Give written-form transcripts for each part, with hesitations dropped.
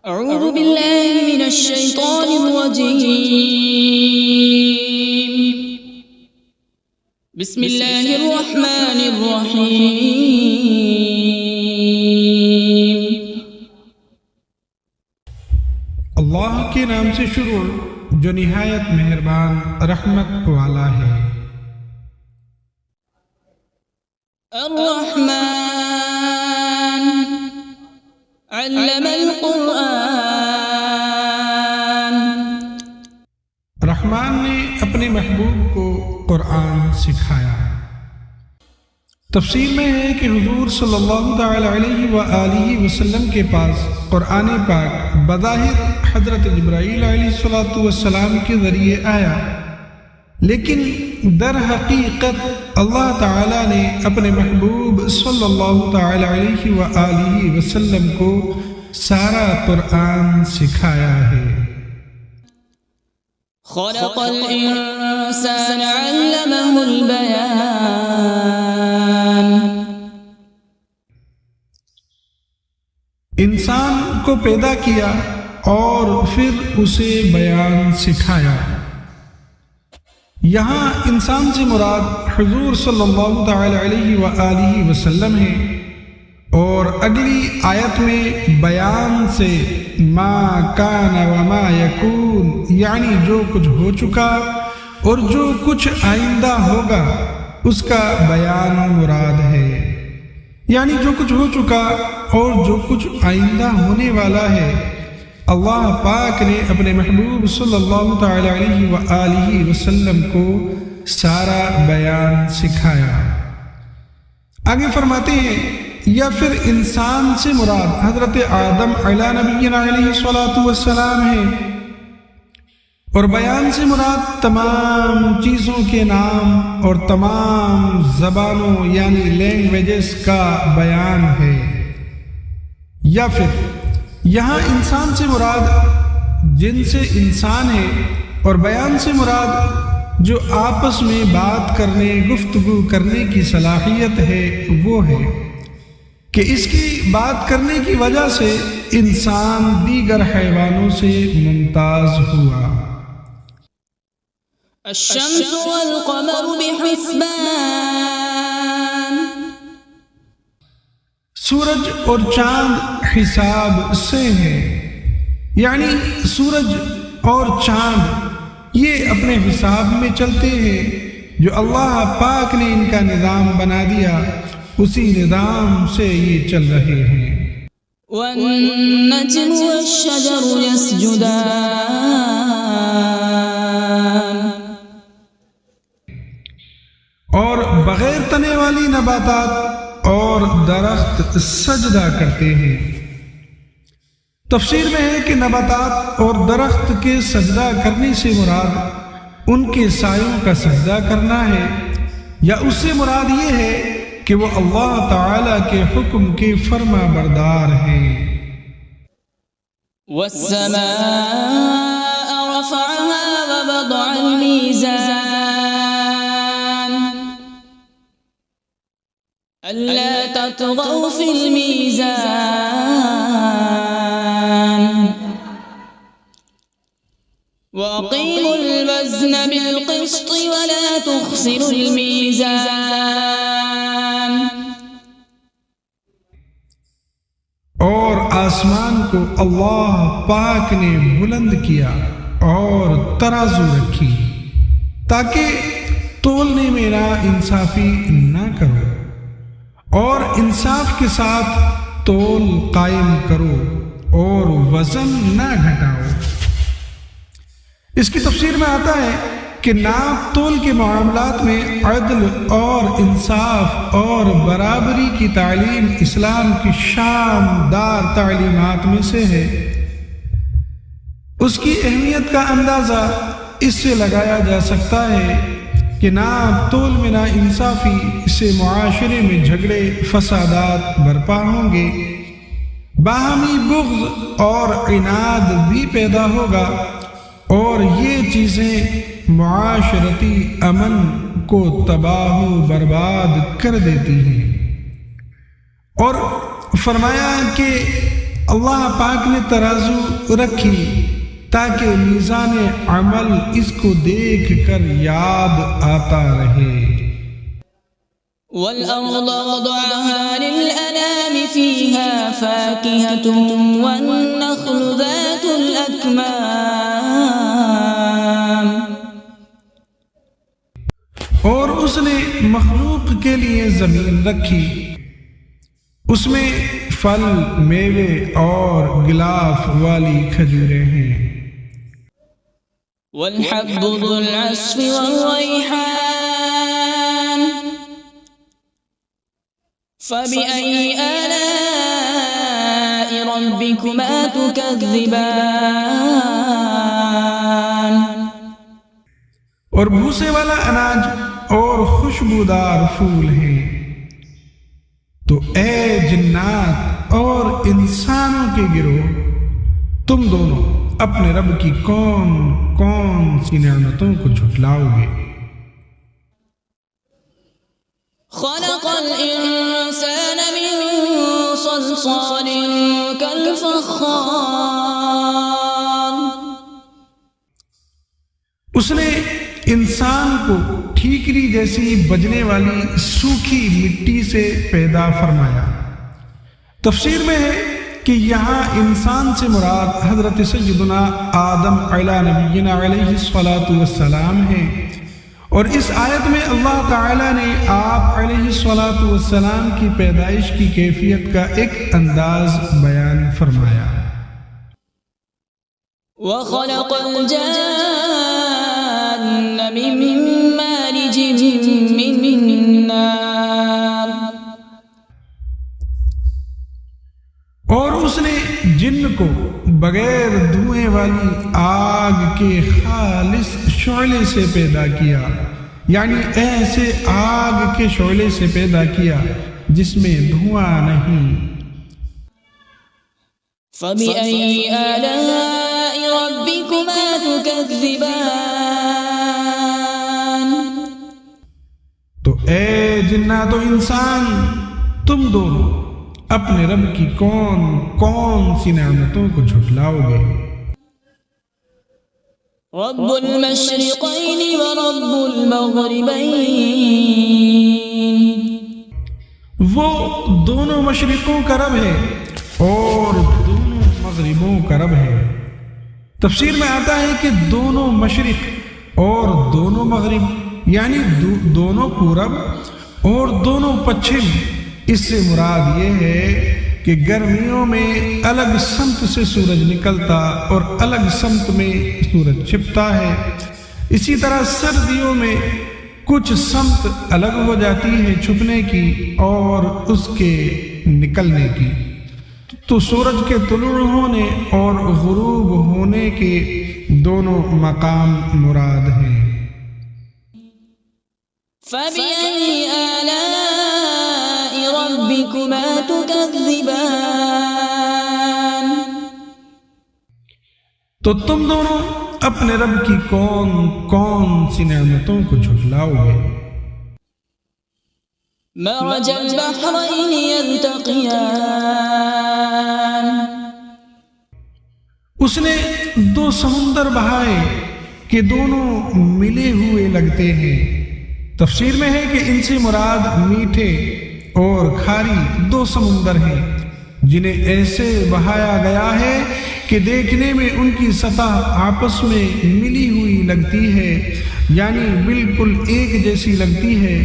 أعوذ بالله من الشيطان الرجيم. بسم الله الرحمن الرحيم. اللہ کے نام سے شروع جو نہایت مہربان رحمت والا ہے۔ الرحمن علم القرآن. رحمان نے اپنے محبوب کو قرآن سکھایا۔ تفسیر میں ہے کہ حضور صلی اللہ تعالی علیہ وآلہ وسلم کے پاس قرآن پاک بظاہر حضرت جبرائیل علیہ السلام کے ذریعے آیا، لیکن در حقیقت اللہ تعالی نے اپنے محبوب صلی اللہ تعالی علیہ وآلہ وسلم کو سارا قرآن سکھایا ہے۔ خلق الإنسان علمه البيان. انسان کو پیدا کیا اور پھر اسے بیان سکھایا۔ یہاں انسان سے مراد حضور صلی اللہ تعالی علیہ وآلہ وسلم ہے، اور اگلی آیت میں بیان سے ما کان وما یکون، یعنی جو کچھ ہو چکا اور جو کچھ آئندہ ہوگا اس کا بیان مراد ہے۔ یعنی جو کچھ ہو چکا اور جو کچھ آئندہ ہونے والا ہے، اللہ پاک نے اپنے محبوب صلی اللہ تعالی علیہ وآلہ وسلم کو سارا بیان سکھایا۔ آگے فرماتے ہیں یا پھر انسان سے مراد حضرت آدم علیہ نبینا علیہ السلام ہے، اور بیان سے مراد تمام چیزوں کے نام اور تمام زبانوں یعنی لینگویجز کا بیان ہے۔ یا پھر یہاں انسان سے مراد جن سے انسان ہے، اور بیان سے مراد جو آپس میں بات کرنے گفتگو کرنے کی صلاحیت ہے وہ ہے کہ اس کی بات کرنے کی وجہ سے انسان دیگر حیوانوں سے ممتاز ہوا۔ الشمس والقمر بحسبان. سورج اور چاند حساب سے ہے، یعنی سورج اور چاند یہ اپنے حساب میں چلتے ہیں، جو اللہ پاک نے ان کا نظام بنا دیا، اسی نظام سے یہ چل رہے ہیں۔ والنجم والشجر يسجدان. اور بغیر تنے والی نباتات اور درخت سجدہ کرتے ہیں۔ تفسیر میں ہے کہ نباتات اور درخت کے سجدہ کرنے سے مراد ان کے سایوں کا سجدہ کرنا ہے، یا اس سے مراد یہ ہے کہ وہ اللہ تعالی کے حکم کے فرما بردار ہیں۔ والسماء رفعها ووضع الميزان. ألا تطغوا في الميزان وأقيموا الوزن بالقسط ولا تخسروا الميزان. اور آسمان کو اللہ پاک نے بلند کیا اور ترازو رکھی تاکہ تولنے میں نا انصافی نہ کرو، اور انصاف کے ساتھ تول قائم کرو اور وزن نہ گھٹاؤ۔ اس کی تفسیر میں آتا ہے کہ ناپ تول کے معاملات میں عدل اور انصاف اور برابری کی تعلیم اسلام کی شاندار تعلیمات میں سے ہے۔ اس کی اہمیت کا اندازہ اس سے لگایا جا سکتا ہے کہ ناپ تول میں نا انصافی سے معاشرے میں جھگڑے فسادات برپا ہوں گے، باہمی بغض اور عناد بھی پیدا ہوگا، اور یہ چیزیں معاشرتی امن کو تباہ و برباد کر دیتی ہیں۔ اور فرمایا کہ اللہ پاک نے ترازو رکھی تاکہ میزان عمل اس کو دیکھ کر یاد آتا رہے۔ والأرض وضعها للأنام فيها فاكهة والنخل ذات الأكمام۔ اور اس نے مخلوق کے لیے زمین رکھی، اس میں پھل، میوے اور غلاف والی کھجوریں ہیں۔ والحب ذو العصف والريحان فبأي آلاء ربكما تكذبان۔ اور بھوسے والا اناج اور خوشبودار پھول ہیں۔ تو اے جنات اور انسانوں کے گروہ، تم دونوں اپنے رب کی کون کون سی نعمتوں کو جھٹلاؤ گے؟ خلق الإنسان من صلصال كالفخار۔ اس نے انسان کو ٹھیکری جیسی بجنے والی سوکھی مٹی سے پیدا فرمایا۔ تفسیر میں ہے کہ یہاں انسان سے مراد حضرت سیدنا آدم علی نبینا علیہ الصلاۃ والسلام ہے، اور اس آیت میں اللہ تعالیٰ نے آپ علیہ الصلاۃ والسلام کی پیدائش کی کیفیت کا ایک انداز بیان فرمایا۔ وخلق الجان من مارج من نار۔ اور اس نے جن کو بغیر دھوئیں والی آگ کے خالص شعلے سے پیدا کیا، یعنی ایسے آگ کے شعلے سے پیدا کیا جس میں دھواں نہیں۔ فبأي آلاء ربكما تكذبان۔ تو اے جنات و انسان، تم دونوں اپنے رب کی کون کون سی نعمتوں کو جھٹلاؤ گے؟ رب المشرقین ورب المغربین۔ وہ دونوں مشرقوں کا رب ہے اور دونوں مغربوں کا رب ہے۔ تفسیر میں آتا ہے کہ دونوں مشرق اور دونوں مغرب، یعنی دونوں پورب اور دونوں پچھم، اس سے مراد یہ ہے کہ گرمیوں میں الگ سمت سے سورج نکلتا اور الگ سمت میں سورج چھپتا ہے، اسی طرح سردیوں میں کچھ سمت الگ ہو جاتی ہے چھپنے کی اور اس کے نکلنے کی۔ تو سورج کے طلوع ہونے اور غروب ہونے کے دونوں مقام مراد ہیں۔ فبأي آلاء ربكما تكذبان۔ تو تم دونوں اپنے رب کی کون کون سی نعمتوں کو جھٹلاؤ گے؟ مرج البحرين يلتقيان۔ اس نے دو سمندر بہائے کہ دونوں ملے ہوئے لگتے ہیں۔ تفسیر میں ہے کہ ان سے مراد میٹھے اور کھاری دو سمندر ہیں جنہیں ایسے بہایا گیا ہے کہ دیکھنے میں ان کی سطح آپس میں ملی ہوئی لگتی ہے، یعنی بالکل ایک جیسی لگتی ہے،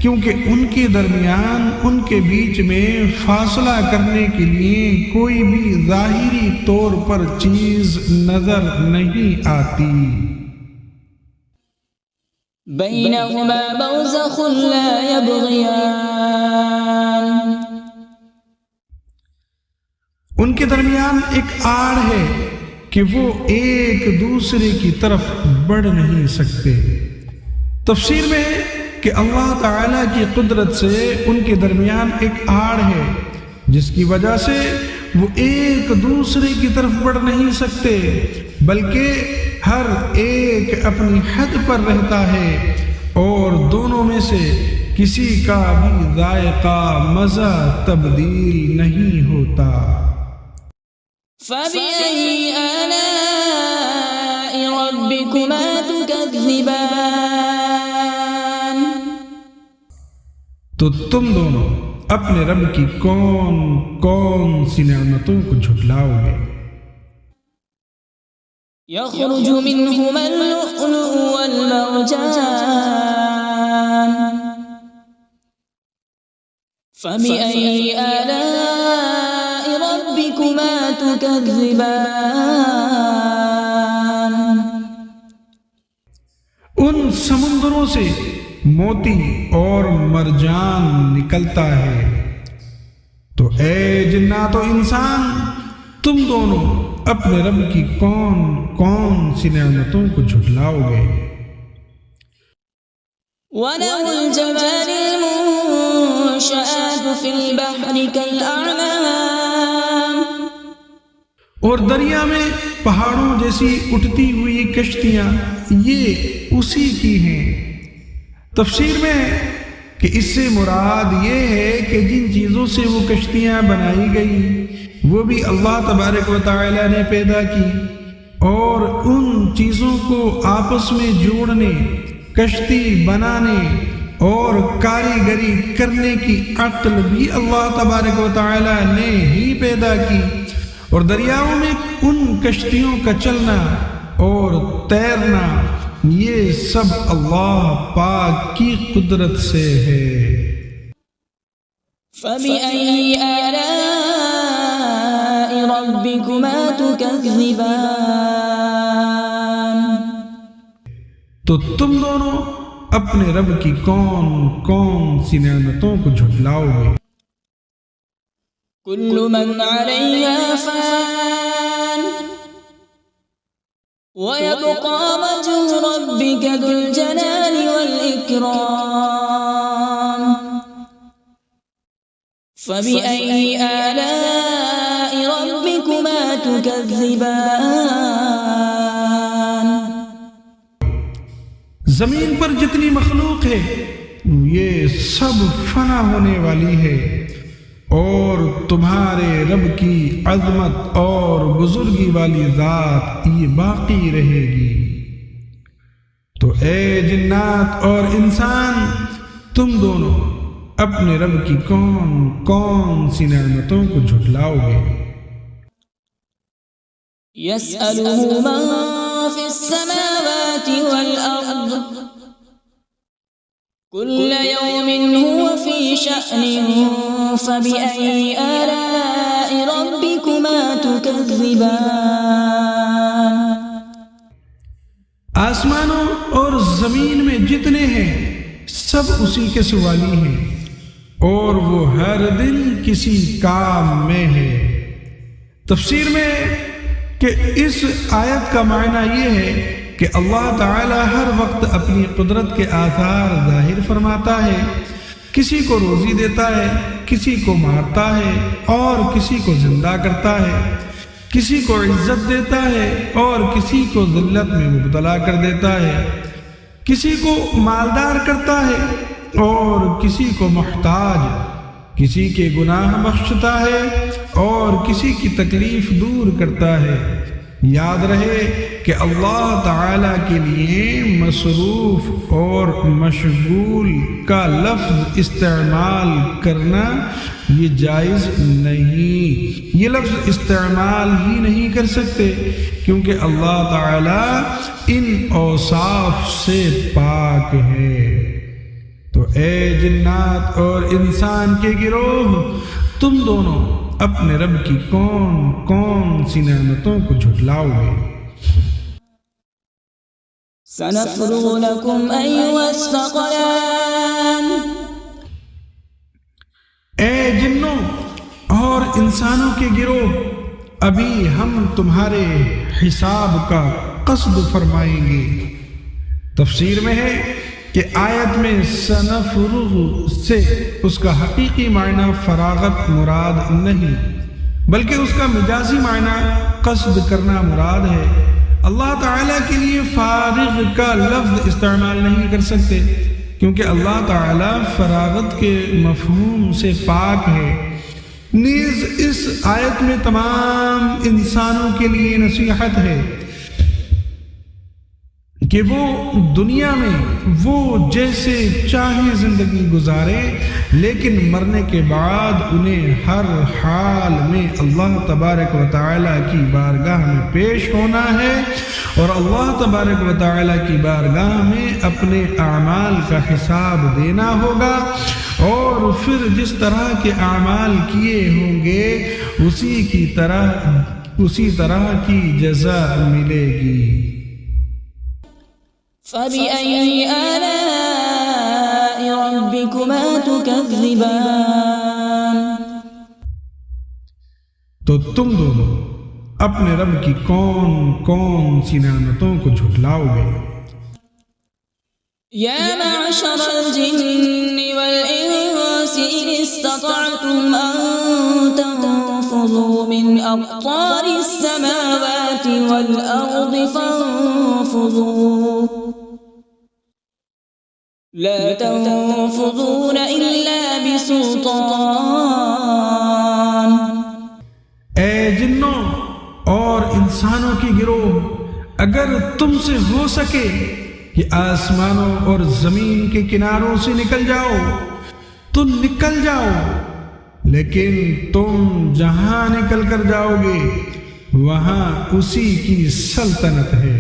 کیونکہ ان کے درمیان ان کے بیچ میں فاصلہ کرنے کے لیے کوئی بھی ظاہری طور پر چیز نظر نہیں آتی۔ بینہما برزخ لا یبغیان۔ ان کے درمیان ایک آڑ ہے کہ وہ ایک دوسرے کی طرف بڑھ نہیں سکتے۔ تفسیر میں کہ اللہ تعالیٰ کی قدرت سے ان کے درمیان ایک آڑ ہے جس کی وجہ سے وہ ایک دوسرے کی طرف بڑھ نہیں سکتے، بلکہ ہر ایک اپنی حد پر رہتا ہے اور دونوں میں سے کسی کا بھی ذائقہ مزہ تبدیل نہیں ہوتا۔ فبأي آلاء ربكما تكذبان تو تم دونوں اپنے رب کی کون کون سی نعمتوں کو جھٹلاؤ گے؟ يخرج منهما اللؤلؤ والمرجان فبأي آلاء ربكما تكذبان ان سمندروں سے موتی اور مرجان نکلتا ہے، تو اے جنات و انسان تم دونوں اپنے رب کی کون کون سی نعمتوں کو جھٹلاؤ گے؟ وَلَهُ الْجَوَارِ الْمُنشَآتُ فِي الْبَحْرِ كَالْأَعْلَامِ اور دریا میں پہاڑوں جیسی اٹھتی ہوئی کشتیاں یہ اسی کی ہیں۔ تفسیر میں ہے کہ اس سے مراد یہ ہے کہ جن چیزوں سے وہ کشتیاں بنائی گئی وہ بھی اللہ تبارک و تعالی نے پیدا کی، اور ان چیزوں کو آپس میں جوڑنے، کشتی بنانے اور کاریگری کرنے کی عقل بھی اللہ تبارک و تعالی نے ہی پیدا کی، اور دریاؤں میں ان کشتیوں کا چلنا اور تیرنا یہ سب اللہ پاک کی قدرت سے ہے۔ فَبِأَيِّ آلَاءِ رَبِّكُمَا تُكَذِّبَانِ تو تم دونوں اپنے رب کی کون کون سی نعمتوں کو جھٹلاؤ گے؟ كل من عليها فان ويبقى وجه ربك ذو الجلال والإكرام فبأي آلاء ربكما تكذبان زمین پر جتنی مخلوق ہے یہ سب فنا ہونے والی ہے، اور تمہارے رب کی عظمت اور بزرگی والی ذات یہ باقی رہے گی۔ تو اے جنات اور انسان تم دونوں اپنے رب کی کون کون سی نعمتوں کو جھٹلاؤ گے؟ يسأله من في السماوات والأرض كل يوم هو في شأن فبأي آلاء ربكما تكذبان آسمانوں اور زمین میں جتنے ہیں سب اسی کے سوالی ہیں، اور وہ ہر دن کسی کام میں ہے۔ تفسیر میں کہ اس آیت کا معنی یہ ہے کہ اللہ تعالی ہر وقت اپنی قدرت کے آثار ظاہر فرماتا ہے، کسی کو روزی دیتا ہے، کسی کو مارتا ہے اور کسی کو زندہ کرتا ہے، کسی کو عزت دیتا ہے اور کسی کو ذلت میں مبتلا کر دیتا ہے، کسی کو مالدار کرتا ہے اور کسی کو محتاج، کسی کے گناہ بخشتا ہے اور کسی کی تکلیف دور کرتا ہے۔ یاد رہے کہ اللہ تعالیٰ کے لیے مصروف اور مشغول کا لفظ استعمال کرنا یہ جائز نہیں، یہ لفظ استعمال ہی نہیں کر سکتے کیونکہ اللہ تعالیٰ ان اوصاف سے پاک ہے۔ تو اے جنات اور انسان کے گروہ تم دونوں اپنے رب کی کون کون سی نعمتوں کو جھٹلاؤ گے؟ سنفرغ لكم أيها الثقلان اے جنوں اور انسانوں کے گروہ ابھی ہم تمہارے حساب کا قصد فرمائیں گے۔ تفسیر میں ہے کہ آیت میں سنفرغ سے اس کا حقیقی معنی فراغت مراد نہیں بلکہ اس کا مجازی معنی قصد کرنا مراد ہے۔ اللہ تعالیٰ کے لیے فارغ کا لفظ استعمال نہیں کر سکتے کیونکہ اللہ تعالیٰ فراغت کے مفہوم سے پاک ہے، نیز اس آیت میں تمام انسانوں کے لیے نصیحت ہے کہ وہ دنیا میں وہ جیسے چاہیں زندگی گزارے، لیکن مرنے کے بعد انہیں ہر حال میں اللہ تبارک و تعالیٰ کی بارگاہ میں پیش ہونا ہے، اور اللہ تبارک و تعالیٰ کی بارگاہ میں اپنے اعمال کا حساب دینا ہوگا، اور پھر جس طرح کے اعمال کیے ہوں گے اسی طرح کی جزا ملے گی۔ فبأي آلاء ربكما تكذبان؟ تو تم دونوں اپنے رب کی کون کون سی نعمتوں کو جھٹلاؤ گے؟ يا معشر الجن والإنس إن استطعتم أن تنفذوا من أقطار السماوات والأرض فانفذوا لا تنفذون إلا بسلطان۔ اے جنوں اور انسانوں کی گروہ، اگر تم سے ہو سکے کہ آسمانوں اور زمین کے کناروں سے نکل جاؤ تو نکل جاؤ، لیکن تم جہاں نکل کر جاؤ گے وہاں اسی کی سلطنت ہے۔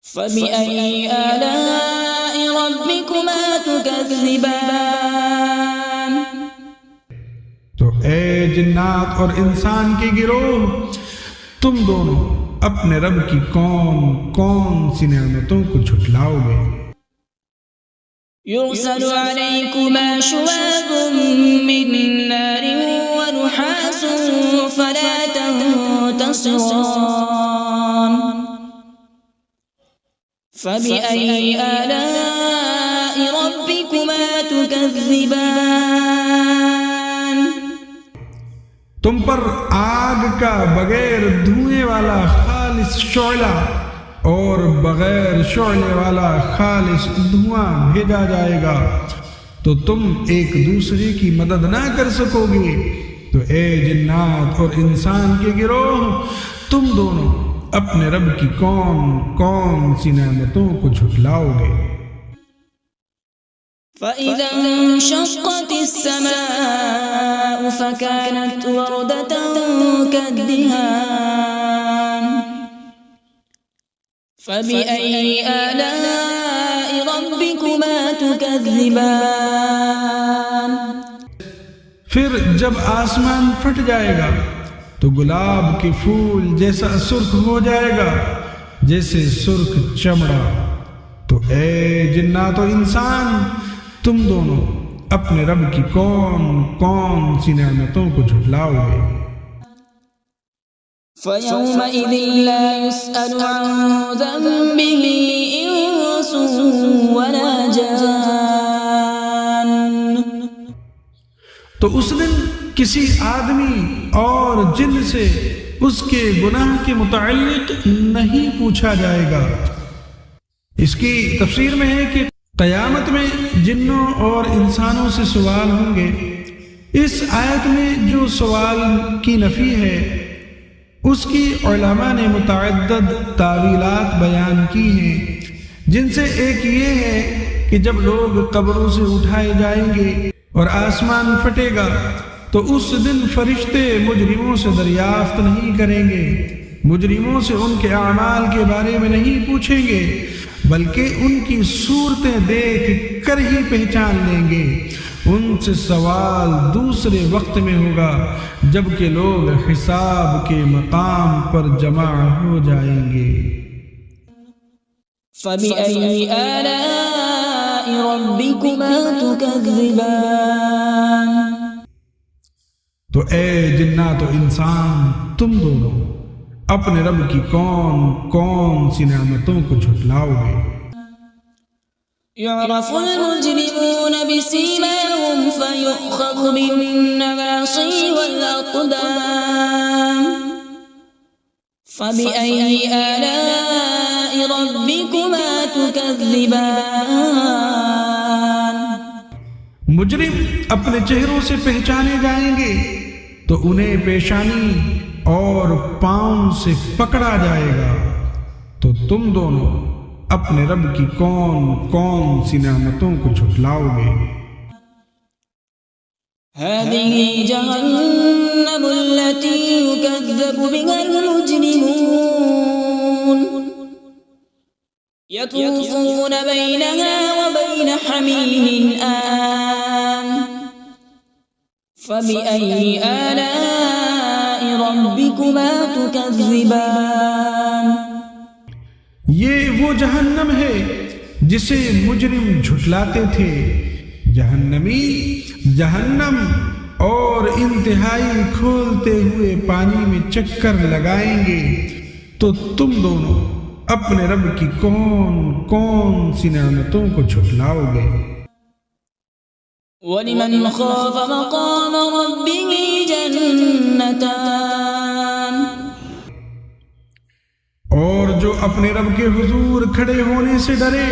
فبأي آلاء ربكما تكذبان؟ تو اے جنات اور انسان کی گروہ، تم دونوں اپنے رب کی کون کون سی نعمتوں کو جھٹلاؤ گے؟ يرسل عليكما شواظ من نار ونحاس فلا تنتصران۔ فبأي آلاء ربكما تكذبان؟ تم پر آگ کا بغیر دھوئے والا خالص شعلہ اور بغیر شعلے والا خالص دھواں بھیجا جائے گا، تو تم ایک دوسرے کی مدد نہ کر سکو گے۔ تو اے جنات اور انسان کے گروہ، تم دونوں اپنے رب کی کون کون سی نعمتوں کو جھٹلاؤ گے؟ فإذا انشقت السماء فكانت وردة كالدهان۔ فبأي آلاء ربكما تكذبان؟ پھر جب آسمان پھٹ جائے گا تو گلاب کے پھول جیسا سرخ ہو جائے گا جیسے سرخ چمڑا۔ تو اے جنات و انسان، تم دونوں اپنے رب کی کون کون سی نعمتوں کو جھٹلاؤ گے؟ فيومئذ لا يسأل عن ذنبه إنس ولا جان۔ تو اس دن کسی آدمی اور جن سے اس کے گناہ کے متعلق نہیں پوچھا جائے گا۔ اس کی تفسیر میں ہے کہ قیامت میں جنوں اور انسانوں سے سوال ہوں گے۔ اس آیت میں جو سوال کی نفی ہے اس کی علماء نے متعدد تعویلات بیان کی ہیں، جن سے ایک یہ ہے کہ جب لوگ قبروں سے اٹھائے جائیں گے اور آسمان پھٹے گا تو اس دن فرشتے مجرموں سے دریافت نہیں کریں گے، مجرموں سے ان کے اعمال کے بارے میں نہیں پوچھیں گے، بلکہ ان کی صورتیں دیکھ کر ہی پہچان لیں گے۔ ان سے سوال دوسرے وقت میں ہوگا جب کہ لوگ حساب کے مقام پر جمع ہو جائیں گے۔ فبأي آلاء ربكما تكذبان؟ تو اے جنات و انسان، تم دونوں اپنے رب کی کون کون سی نعمتوں کو جھٹلاؤ گے؟ يعرف المجرمون بسيماهم فيؤخذ بالنواصي والأقدام۔ فبأي آلاء ربكما تكذبان؟ مجرم اپنے چہروں سے پہچانے جائیں گے تو انہیں پیشانی اور پاؤں سے پکڑا جائے گا، تو تم دونوں اپنے رب کی کون کون سی نعمتوں کو جھٹلاؤ گے؟ هذه جهنم التي يكذب بها المجرمون يطوفون بينها وبين حميم آن فبأي آلاء ربكما تكذبان۔ یہ وہ جہنم ہے جسے مجرم جھٹلاتے تھے۔ جہنمی جہنم اور انتہائی کھولتے ہوئے پانی میں چکر لگائیں گے، تو تم دونوں اپنے رب کی کون کون سی نعمتوں کو جھٹلاؤ گے؟ وَلِمَنْ خَافَ مَقَامَ رَبِّهِ جَنَّتَانِ، اور جو اپنے رب کے حضور کھڑے ہونے سے ڈرے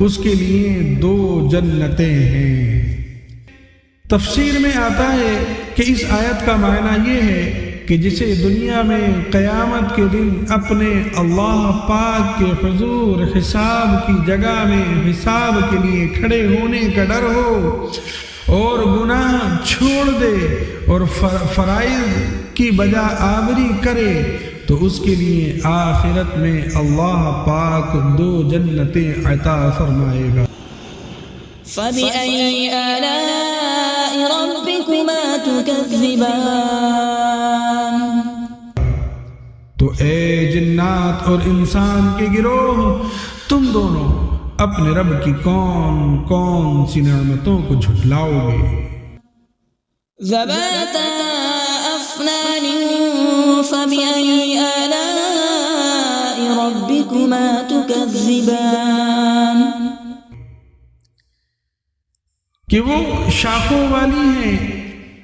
اس کے لیے 2 جنتیں ہیں۔ تفسیر میں آتا ہے کہ اس آیت کا معنی یہ ہے کہ جسے دنیا میں قیامت کے دن اپنے اللہ پاک کے حضور حساب کی جگہ میں حساب کے لیے کھڑے ہونے کا ڈر ہو اور گناہ چھوڑ دے اور فرائض کی بجا آوری کرے، تو اس کے لیے آخرت میں اللہ پاک 2 جنتیں عطا فرمائے گا۔ فَبِأَيِّ آلَاءِ رَبِّكُمَا تُكَذِّبَانِ۔ تو اے جنات اور انسان کے گروہ، تم دونوں اپنے رب کی کون کون سی نعمتوں کو جھٹلاؤ گے؟ ذَوَاتَا أَفْنَانٍ فَبِأَيِّ آلَاءِ رَبِّكُمَا تُكَذِّبَانِ۔ کہ وہ شاخوں والی ہیں،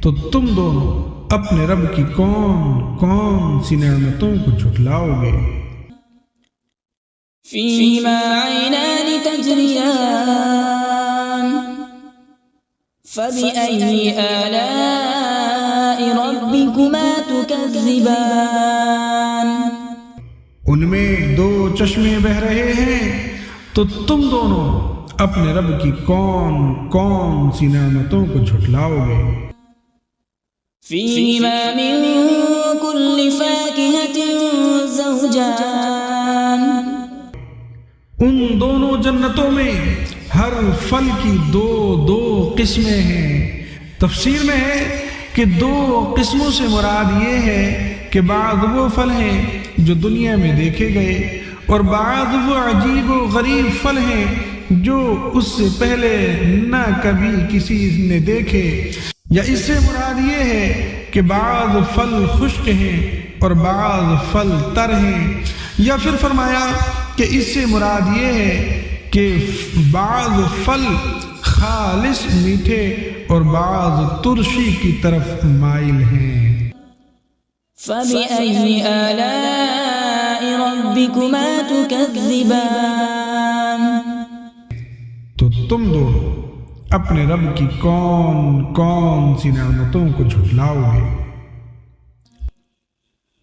تو تم دونوں اپنے رب کی کون کون سی نعمتوں کو جھٹلاؤ گے؟ فِيهِمَا عَيْنَانِ تَجْرِيَانِ فَبِأَيِّ آلَاءِ رَبِّكُمَا تُكَذِّبَانِ۔ ان میں 2 چشمے بہہ رہے ہیں، تو تم دونوں اپنے رب کی کون کون سی نعمتوں کو جھٹلاؤ گے؟ فِيهِمَا مِن كُلِّ فَاكِهَةٍ زَوْجَانِ۔ ان دونوں جنتوں میں ہر پھل کی 2 قسمیں ہیں۔ تفسیر میں ہے کہ 2 قسموں سے مراد یہ ہے کہ بعض وہ پھل ہیں جو دنیا میں دیکھے گئے، اور بعض وہ عجیب و غریب پھل ہیں جو اس سے پہلے نہ کبھی کسی نے دیکھے، یا اس سے مراد یہ ہے کہ بعض پھل خشک ہیں اور بعض پھل تر ہیں، یا پھر فرمایا کہ اس سے مراد یہ ہے کہ بعض پھل خالص میٹھے اور بعض ترشی کی طرف مائل ہیں۔ فَبِأَيِّ آلَاءِ رَبِّكُمَا تُكَذِّبَانِ۔ تو تم دونوں اپنے رب کی کون کون سی نعمتوں کو جھٹلاؤ گے؟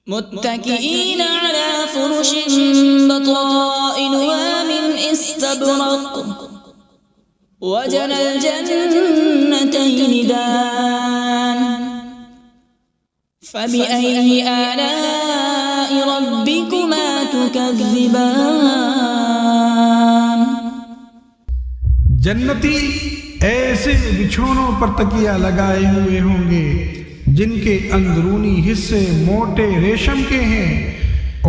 متكئين على فرش بطائنها من استبرق وجنى الجنتين دان فبأي آلاء ربكما تكذبان۔ جنتی ایسے بچھونوں پر تکیہ لگائے ہوئے ہوں گے جن کے اندرونی حصے موٹے ریشم کے ہیں،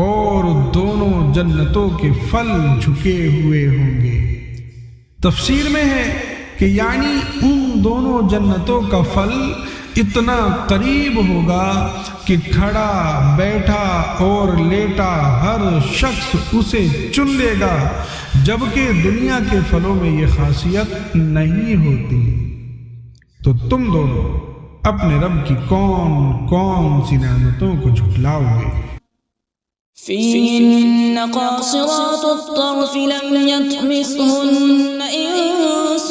اور دونوں جنتوں کے پھل جھکے ہوئے ہوں گے۔ تفسیر میں ہے کہ یعنی ان دونوں جنتوں کا پھل اتنا قریب ہوگا کہ کھڑا، بیٹھا اور لیٹا ہر شخص اسے چن لے گا، جبکہ دنیا کے پھلوں میں یہ خاصیت نہیں ہوتی۔ تو تم دونوں اپنے رب کی کون کون سی نعمتوں کو جھٹلاؤ گے؟ فيهن قاصرات الطرف لم يطمثهن إنس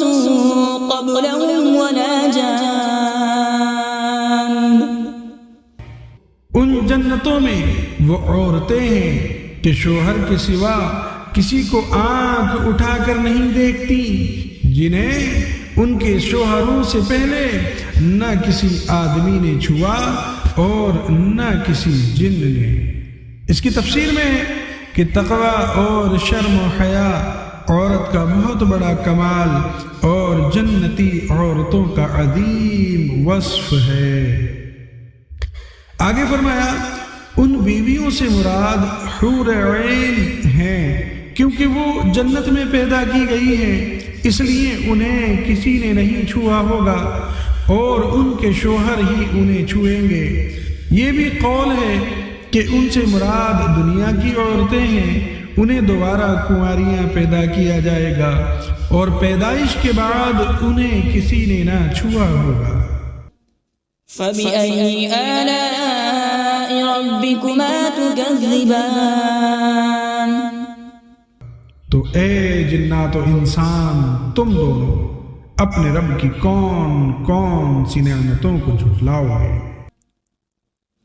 قبلهم ولا جان. ان جنتوں میں وہ عورتیں ہیں کہ شوہر کے سوا کسی کو آنکھ اٹھا کر نہیں دیکھتی، جنہیں ان کے شوہروں سے پہلے نہ کسی آدمی نے چھوا اور نہ کسی جن نے. اس کی تفسیر میں ہے کہ تقوی اور شرم و حیا عورت کا بہت بڑا کمال اور جنتی عورتوں کا عظیم وصف ہے. آگے فرمایا ان بیویوں سے مراد حور عین ہیں، کیونکہ وہ جنت میں پیدا کی گئی ہیں، اس لیے انہیں کسی نے نہیں چھوا ہوگا اور ان کے شوہر ہی انہیں چھوئیں گے. یہ بھی قول ہے کہ ان سے مراد دنیا کی عورتیں ہیں، انہیں دوبارہ کنواریاں پیدا کیا جائے گا اور پیدائش کے بعد انہیں کسی نے نہ چھوا ہوگا. فبأي آلاء ربكما تكذبان. تو اے جنات و انسان، تم دونوں اپنے رب کی کون کون سی نعمتوں کو جھٹلاؤ گے.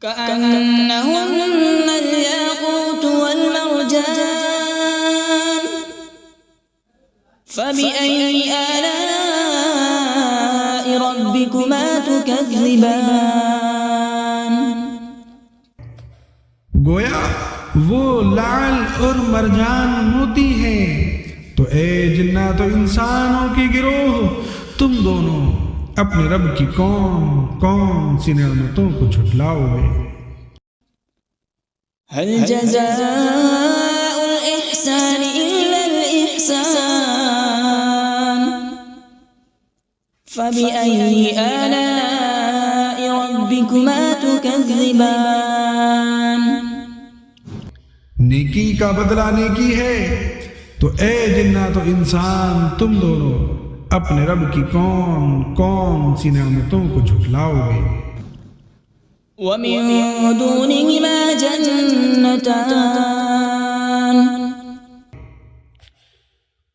كأنهن الياقوت والمرجان. فبأي آلاء ربكما تكذبان. گویا وہ لعل اور مرجان موتی ہیں. تو اے جنات و انسانوں کے گروہ، تم دونوں اپنے رب کی کون کون سی نعمتوں کو جھٹلاؤ گے. هل جزاء الإحسان إلا الإحسان. فبأي آلاء ربكما تكذبان. نیکی کا بدلہ نیکی ہے. تو اے جنات و انسان، تم دونوں اپنے رب کی کون کون سی نعمتوں کو جھٹلاؤ گے. ومن دونهما جنتان.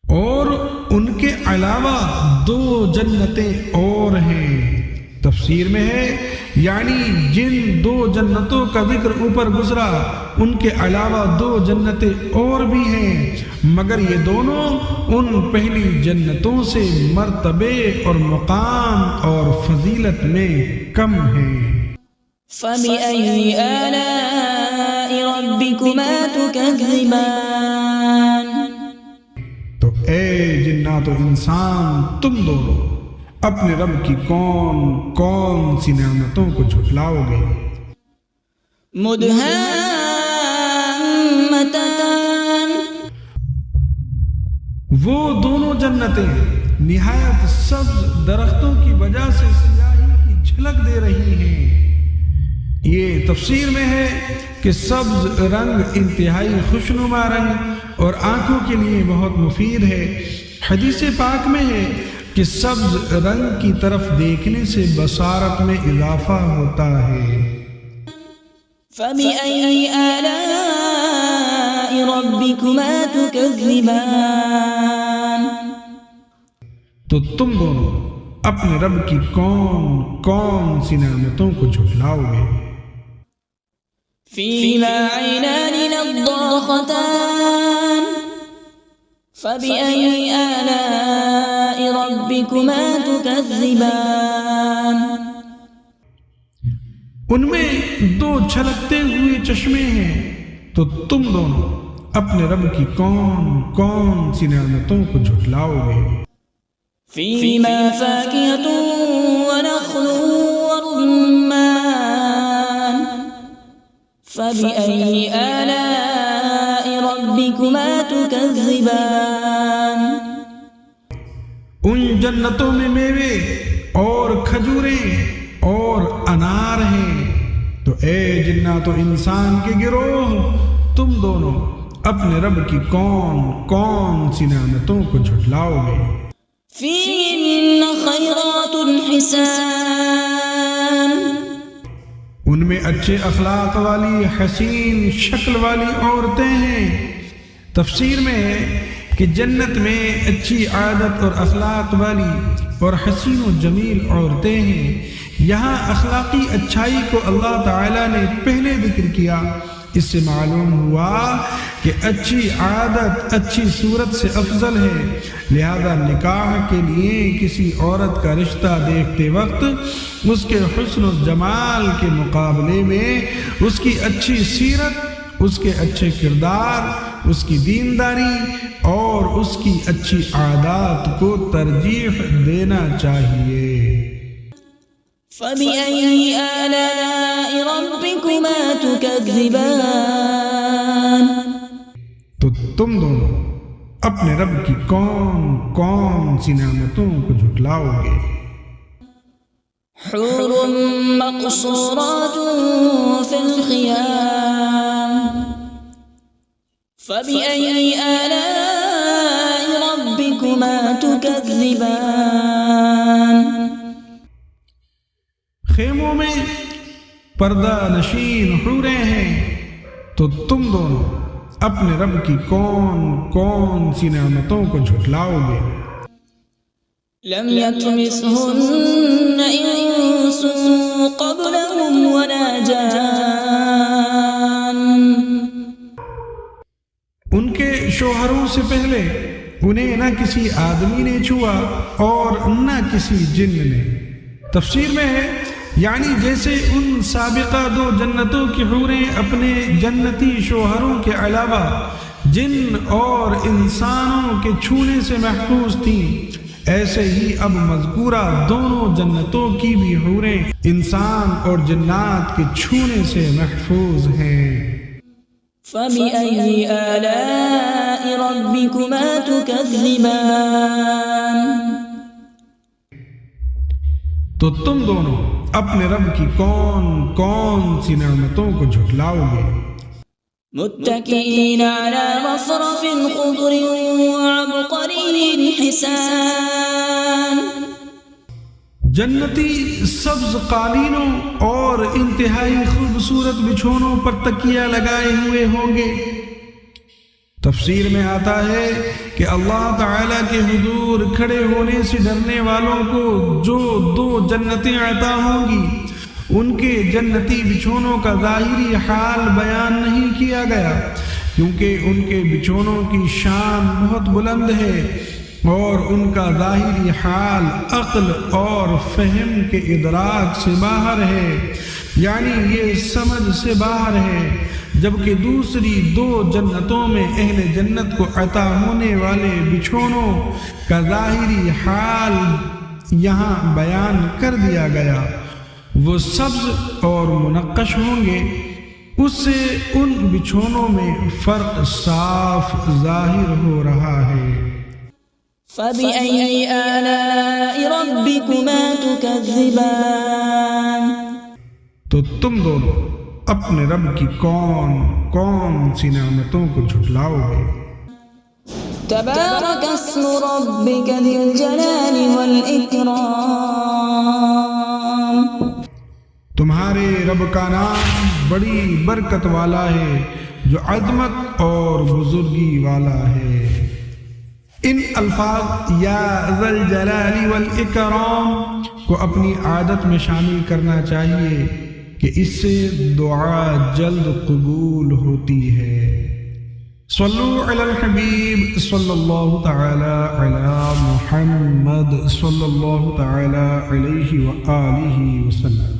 اور ان کے علاوہ دو جنتیں اور ہیں. تفسیر میں ہے یعنی جن دو جنتوں کا ذکر اوپر گزرا ان کے علاوہ دو جنتیں اور بھی ہیں، مگر یہ دونوں ان پہلی جنتوں سے مرتبے اور مقام اور فضیلت میں کم ہیں. فبأي آلاء ربكما تكذبان. تو اے جنات و انسان، تم دونوں اپنے رب کی کون کون سی نعمتوں کو جھٹلاؤ گے. مدهامتان. وہ دونوں جنتیں نہایت سبز درختوں کی وجہ سے سیاہی کی جھلک دے رہی ہیں. یہ تفسیر میں ہے کہ سبز رنگ انتہائی خوشنما رنگ اور آنکھوں کے لیے بہت مفید ہے. حدیث پاک میں ہے کہ سبز رنگ کی طرف دیکھنے سے بصارت میں اضافہ ہوتا ہے. فبأي آلاء ربكما تكذبان. تو تم دونوں اپنے رب کی کون کون سی نعمتوں کو جھٹلاؤ گے. فيهما عينان نضاختان. فبأي آلاء ربكما تكذبان. ان میں دو چھلکتے ہوئے چشمے ہیں. تو تم دونوں اپنے رب کی کون کون سی نعمتوں کو جھٹلاؤ گے. فيهما فاكهة ونخل ورمان. فبأي آلاء ربكما تكذبان. ان جنتوں میں میوے اور کھجوریں اور انار ہیں. تو اے جنات و انسان کے گروہ، تم دونوں اپنے رب کی کون کون سی نعمتوں کو جھٹلاؤ گے. فيهن خيرات حسان. ان ان میں اچھے اخلاق والی حسین شکل والی عورتیں ہیں۔ تفسیر میں ہے کہ جنت میں اچھی عادت اور اخلاق والی اور حسین و جمیل عورتیں ہیں۔ یہاں اخلاقی اچھائی کو اللہ تعالیٰ نے پہلے ذکر کیا۔ اس سے معلوم ہوا کہ اچھی عادت اچھی صورت سے افضل ہے، لہذا نکاح کے لیے کسی عورت کا رشتہ دیکھتے وقت اس کے حسن و جمال کے مقابلے میں اس کی اچھی سیرت، اس کے اچھے کردار، اس کی دینداری اور اس کی اچھی عادات کو ترجیح دینا چاہیے۔ فَبِأَيِّ آلَاءِ رَبِّكُمَا تُكَذِّبَانِ، تو تم دونوں اپنے رب کی کون کون سی نعمتوں کو جھٹلاؤ گے؟ حور مقصورات فی الخیام، فَبِأَيِّ آلَاءِ رَبِّكُمَا تُكَذِّبَانِ، خیموں میں پردہ نشین حوریں ہیں، تو تم دونوں اپنے رب کی کون کون سی نعمتوں کو جھٹلاؤ گے؟ لم يطمثهن انس قبلهم ولا جان، ان کے شوہروں سے پہلے انہیں نہ کسی آدمی نے چھوا اور نہ کسی جن نے۔ تفسیر میں ہے یعنی جیسے ان سابقہ دو جنتوں کی حوریں اپنے جنتی شوہروں کے علاوہ جن اور انسانوں کے چھونے سے محفوظ تھیں، ایسے ہی اب مذکورہ دونوں جنتوں کی بھی حوریں انسان اور جنات کے چھونے سے محفوظ ہیں۔ فَبِأَيِّ آلَاءِ رَبِّكُمَا تُكَذِّبَانِ، تو تم دونوں اپنے رب کی کون کون سی نعمتوں کو جھٹلاؤ گے؟ متكئين على رفرف خضر وعبقري حسان، جنتی سبز قالینوں اور انتہائی خوبصورت بچھونوں پر تکیہ لگائے ہوئے ہوں گے۔ تفسیر میں آتا ہے کہ اللہ تعالیٰ کے حضور کھڑے ہونے سے ڈرنے والوں کو جو دو جنتیں عطا ہوں گی، ان کے جنتی بچھونوں کا ظاہری حال بیان نہیں کیا گیا، کیونکہ ان کے بچھونوں کی شان بہت بلند ہے اور ان کا ظاہری حال عقل اور فہم کے ادراک سے باہر ہے، یعنی یہ سمجھ سے باہر ہے، جبکہ دوسری دو جنتوں میں اہل جنت کو عطا ہونے والے بچھونوں کا ظاہری حال یہاں بیان کر دیا گیا۔ وہ سبز اور منقش ہوں گے، اس سے ان بچھونوں میں فرق صاف ظاہر ہو رہا ہے۔ فَبِأَيِّ آلَاءِ رَبِّكُمَا تُكَذِّبَانِ، تو تم دونوں اپنے رب کی کون کون سی نعمتوں کو جھٹلاؤ گے؟ تبارک اسم ربک ذی الجلال والإکرام، تمہارے رب کا نام بڑی برکت والا ہے جو عظمت اور بزرگی والا ہے۔ ان الفاظ یا ذی الجلال والاکرام کو اپنی عادت میں شامل کرنا چاہیے کہ اس سے دعا جلد قبول ہوتی ہے۔ صلو علی الحبیب صلی اللہ تعالی علی محمد صلی اللہ تعالی علیہ وآلہ وسلم۔